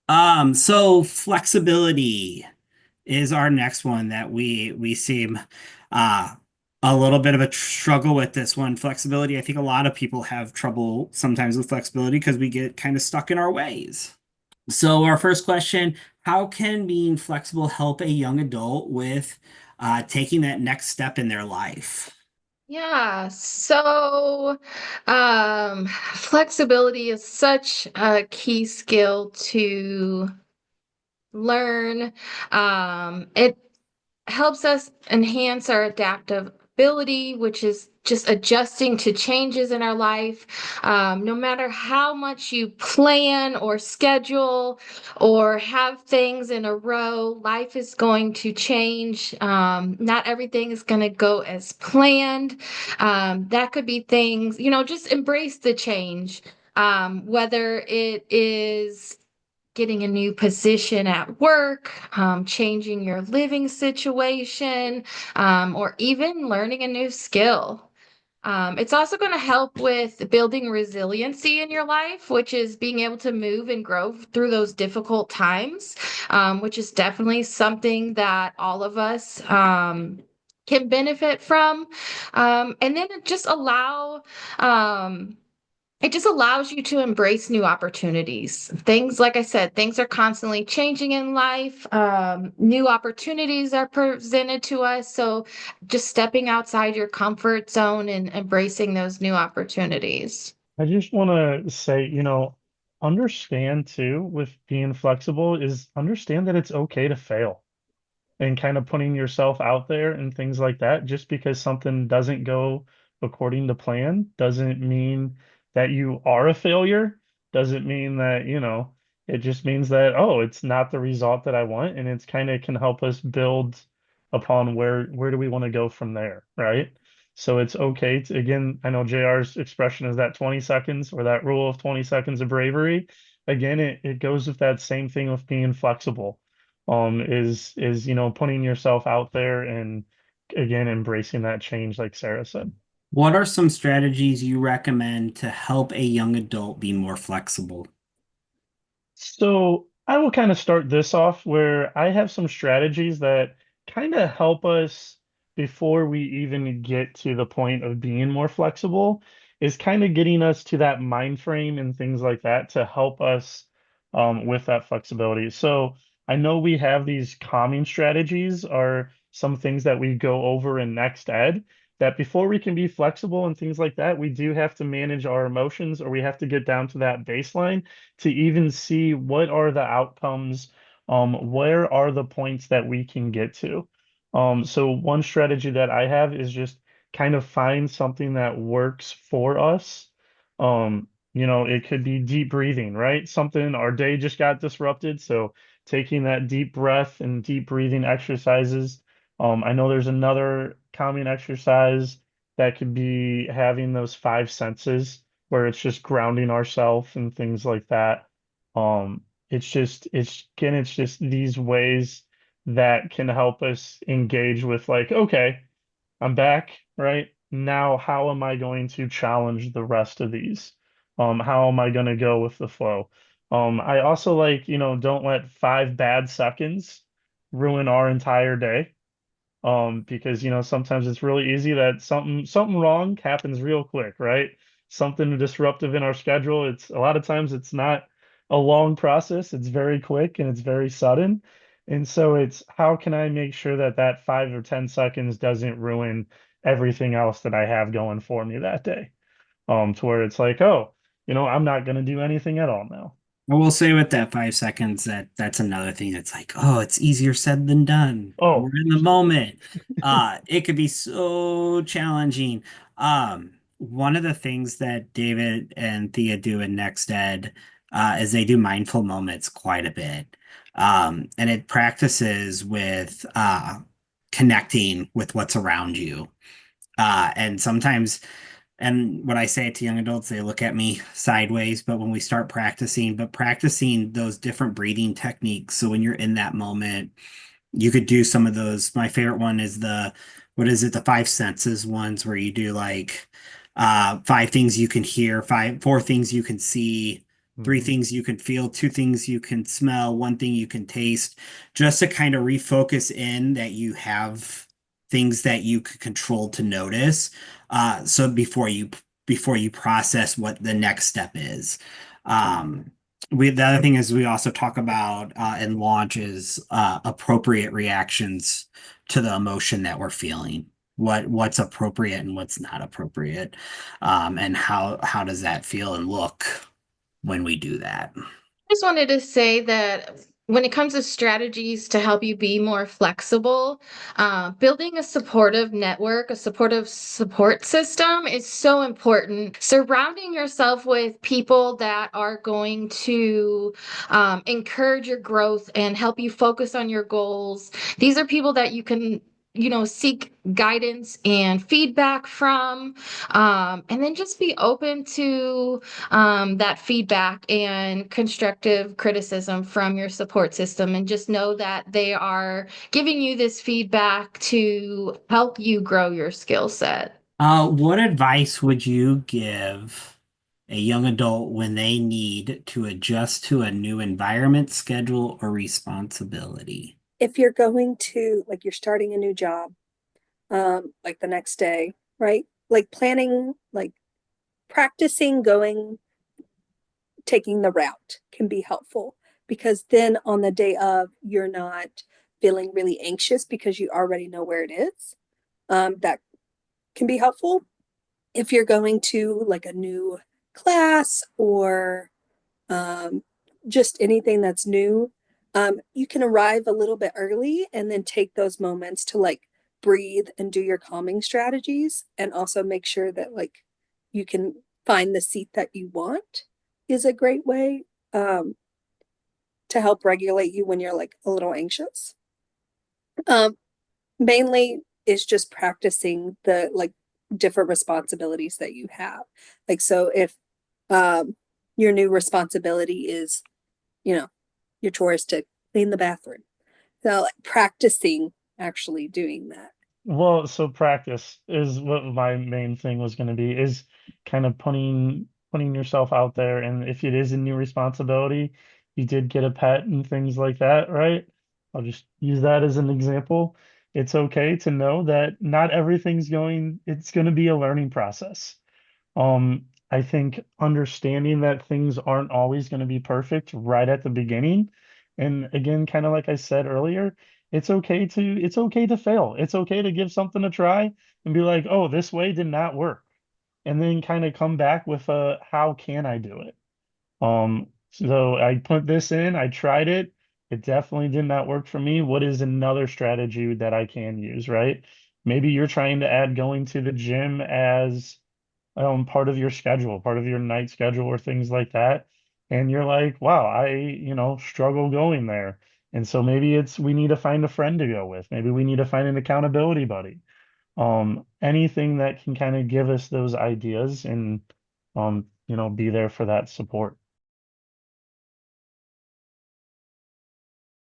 So flexibility is our next one that we seem uh a little bit of a struggle with this one. Flexibility, I think a lot of people have trouble sometimes with flexibility because we get kind of stuck in our ways. So our first question, how can being flexible help a young adult with taking that next step in their life? Yeah, so flexibility is such a key skill to learn. It helps us enhance our adaptability, which is just adjusting to changes in our life. No matter how much you plan or schedule or have things in a row, life is going to change. Not everything is going to go as planned. That could be things, just embrace the change. Whether it is getting a new position at work, changing your living situation, or even learning a new skill. It's also going to help with building resiliency in your life, which is being able to move and grow through those difficult times, which is definitely something that all of us can benefit from. And then it just allows you to embrace new opportunities. Things, like I said, things are constantly changing in life. New opportunities are presented to us. So just stepping outside your comfort zone and embracing those new opportunities. I just want to say, understand too with being flexible is understand that it's okay to fail and kind of putting yourself out there and things like that. Just because something doesn't go according to plan doesn't mean that you are a failure. Doesn't mean that, it just means that, oh, it's not the result that I want. And it's kind of can help us build upon where do we want to go from there, right? So it's okay to, again, I know JR's expression is that 20 seconds or that rule of 20 seconds of bravery. Again, it goes with that same thing with being flexible is putting yourself out there and again embracing that change like Sarah said. What are some strategies you recommend to help a young adult be more flexible? So I will kind of start this off where I have some strategies that kind of help us before we even get to the point of being more flexible, is kind of getting us to that mind frame and things like that to help us with that flexibility. So I know we have these calming strategies are some things that we go over in next ed that before we can be flexible and things like that, we do have to manage our emotions or we have to get down to that baseline to even see what are the outcomes, where are the points that we can get to. So one strategy that I have is just kind of find something that works for us. It could be deep breathing, right? Something our day just got disrupted, so taking that deep breath and deep breathing exercises. I know there's another calming exercise that could be having those five senses where it's just grounding ourselves and things like that. It's just these ways that can help us engage with like, okay, I'm back, right? Now, how am I going to challenge the rest of these? How am I going to go with the flow? I also like, don't let 5 bad seconds ruin our entire day. Because sometimes it's really easy that something wrong happens real quick, right? Something disruptive in our schedule. It's a lot of times it's not a long process. It's very quick and it's very sudden. And so it's how can I make sure that that 5 or 10 seconds doesn't ruin everything else that I have going for me that day? To where it's like, oh, I'm not going to do anything at all now. I will say with that 5 seconds that's another thing that's like, oh, it's easier said than done. Oh, We're in the moment. It could be so challenging. One of the things that David and Thea do in Next Ed is they do mindful moments quite a bit. And it practices with connecting with what's around you. And sometimes, and when I say it to young adults, they look at me sideways. But when we start practicing those different breathing techniques. So when you're in that moment, you could do some of those. My favorite one is what is it? The five senses ones where you do like five things you can hear, four things you can see, three Mhm. things you can feel, two things you can smell, one thing you can taste, just to kind of refocus in that you have things that you could control to notice. So before you process what the next step is. Um, the other thing is we also talk about in launch is appropriate reactions to the emotion that we're feeling. What's appropriate and what's not appropriate, and how does that feel and look when we do that. Just wanted to say that when it comes to strategies to help you be more flexible, building a supportive network, a supportive support system is so important. Surrounding yourself with people that are going to encourage your growth and help you focus on your goals. These are people that you can, seek guidance and feedback from, and then just be open to that feedback and constructive criticism from your support system, and just know that they are giving you this feedback to help you grow your skill set. What advice would you give a young adult when they need to adjust to a new environment, schedule, or responsibility? If you're going to, like, you're starting a new job, like the next day, right? Like planning, like practicing going, taking the route can be helpful because then on the day of, you're not feeling really anxious because you already know where it is. That can be helpful. If you're going to like a new class or um, just anything that's new, you can arrive a little bit early and then take those moments to like breathe and do your calming strategies, and also make sure that like you can find the seat that you want is a great way to help regulate you when you're like a little anxious. Um, Mainly is just practicing the like different responsibilities that you have. Like, so if um, your new responsibility is, you know, your chore is to clean the bathroom. So like practicing actually doing that. Well, so practice is what my main thing was going to be, is kind of putting yourself out there. And if it is a new responsibility, you did get a pet and things like that, right? I'll just use that as an example. It's okay to know that not everything's it's going to be a learning process. I think understanding that things aren't always going to be perfect right at the beginning. And again, kind of like I said earlier, it's okay to fail. It's okay to give something a try and be like, oh, this way did not work. And then kind of come back with a how can I do it? So I put this in, I tried it. It definitely did not work for me. What is another strategy that I can use, right? Maybe you're trying to add going to the gym as part of your schedule, part of your night schedule or things like that. And you're like, wow, struggle going there. And so maybe we need to find a friend to go with. Maybe we need to find an accountability buddy. Anything that can kind of give us those ideas and, be there for that support.